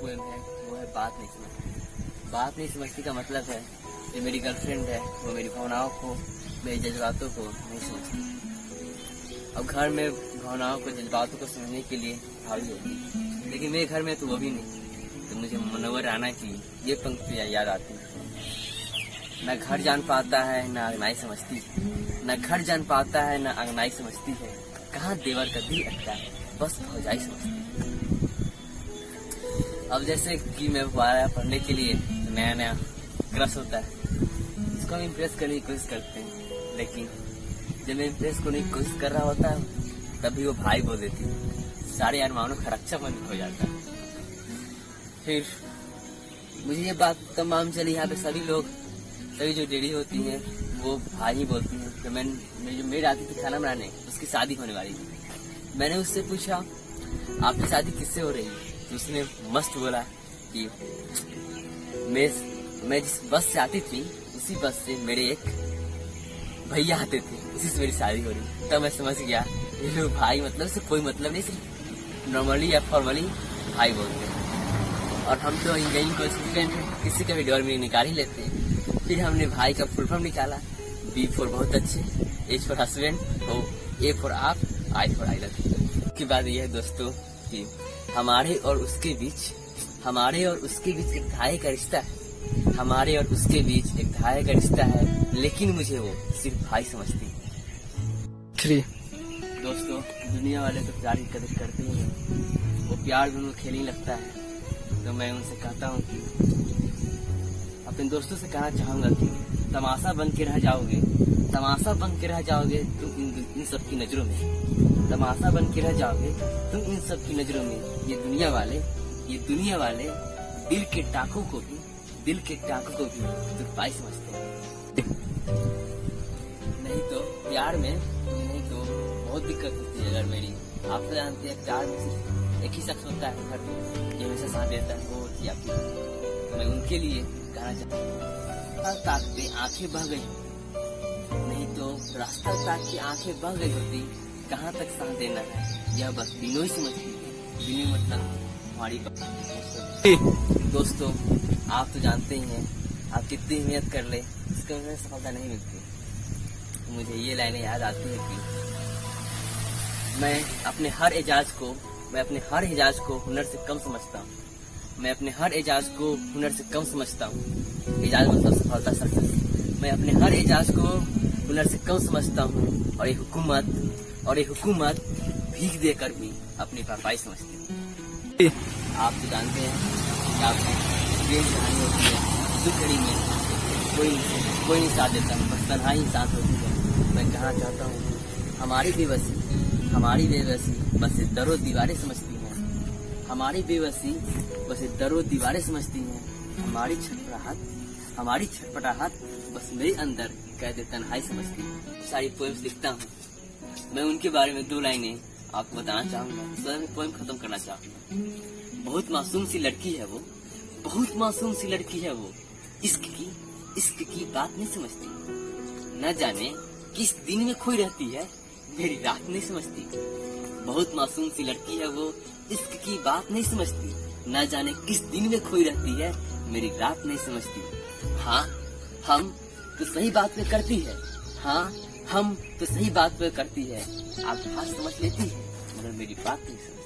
Poem है वो है बात नहीं समझती। बात नहीं समझती का मतलब है कि मेरी गर्लफ्रेंड है, वो मेरी भावनाओं को, मेरी जज्बातों को नहीं समझती। अब घर में भावनाओं को, जज्बातों को समझने के लिए भाभी होती, लेकिन मेरे घर में तो वो भी नहीं। तो मुझे मनोवर राणा की ये पंक्तियाँ याद आती हैं। न घर जान पाता है न अंगनाई समझती है, न घर जान पाता है न अंगनाई समझती है, कहाँ देवर का दिल अटका है बस भौजाई समझती है। अब जैसे कि मैं आया पढ़ने के लिए, तो नया नया क्रश होता है, उसको हम इम्प्रेस करने की कोशिश करते हैं, लेकिन जब मैं इम्प्रेस करने की कोशिश कर रहा होता है तभी वो भाई बोल देती है, सारे अरमानों का रक्षाबंधन हो जाता है। फिर मुझे ये बात तमाम चली, यहाँ पे सभी जो डेडी होती हैं वो भाई ही बोलती हैं। तो जो मेड आती थी खाना बनाने, उसकी शादी होने वाली थी। मैंने उससे पूछा आपकी शादी किससे हो रही है, तो उसने मस्त बोला कि मैं जिस बस से आती थी उसी बस से मेरे एक भैया आते थे, उसी से मेरी शादी हो रही। तब मैं समझ गया ये लोग भाई मतलब से कोई मतलब नहीं, सिर्फ नॉर्मली या फॉर्मली भाई बोलते हैं। और हम तो इंजीनियरिंग को स्टूडेंट हैं, किसी का भी डर में निकाल ही लेते हैं। फिर हमने भाई का फुल फॉर्म निकाला, B फॉर बहुत अच्छे, H for husband, A for आप, I for I love you. की बात यह है दोस्तों कि हमारे और उसके बीच एक धागे का रिश्ता है, हमारे और उसके बीच एक धागे का रिश्ता है, लेकिन मुझे वो सिर्फ भाई समझती है। दोस्तों, दुनिया वाले तो प्यार की कदर करते ही हैं, वो प्यार दोनों खेल ही लगता है। तो मैं उनसे कहता हूँ कि अपने दोस्तों से कहना चाहूंगा कि तमाशा बन के रह जाओगे तुम इन सब की नजरों में, तमाशा बन के रह जाओगे तुम इन सब की नजरों में। ये दुनिया वाले दिल के टाकों को भी तुम भाई समझते हैं। नहीं तो प्यार में बहुत दिक्कत होती है। अगर मेरी आप तो जानते हैं प्यार में सिर्फ एक ही शख्स होता है घर में, ये हमेशा साथ देता है, वो होती है आपकी। मैं उनके लिए कहना चाहता हूँ, ताक पे आंखें बह गई, नहीं तो रास्ता ताक के आंखें बह गई होती, कहाँ तक साथ देना है यह बस बिनो ही समझती है। बिनो मतलब हमारी दोस्तों, आप तो जानते ही हैं, आप कितनी मेहनत कर ले उसके वजह से सफलता नहीं मिलती। तो मुझे ये लाइनें याद आती है कि मैं अपने हर एजाज को हुनर से कम समझता हूँ। एजाज मतलब सफलता, सक्सेस। मैं अपने हर एजाज को हुनर से कम समझता हूँ, और ये हुकूमत भीख देकर भी अपनी भरपाई समझती है। आप तो जानते हैं कि आपकी प्रेम कहानी होती है, दुख घड़ी में कोई नहीं साथ देता, बस तन्हाई ही साथ होती है। मैं कहना चाहता हूँ हमारी बेबसी बस दरो दीवारें समझती हैं, हमारी छटपटाहट बस मेरे अंदर कैद तन्हाई समझती है। सारी पोएम्स लिखता हूँ, मैं उनके बारे में 2 लाइनें आपको बताना चाहूँगा, सर मैं पोएम खत्म करना चाहूँगा। बहुत मासूम सी लड़की है वो, इश्क की बात नहीं समझती, न जाने किस दिन में खोई रहती है, मेरी रात नहीं समझती। बहुत मासूम सी लड़की है वो, इश्क की बात नहीं समझती, न जाने किस दिन में खोई रहती है, मेरी रात नहीं समझती। हाँ, हम तो सही बात पे करती है, आप बात समझ लेती है, मगर मेरी बात नहीं समझती।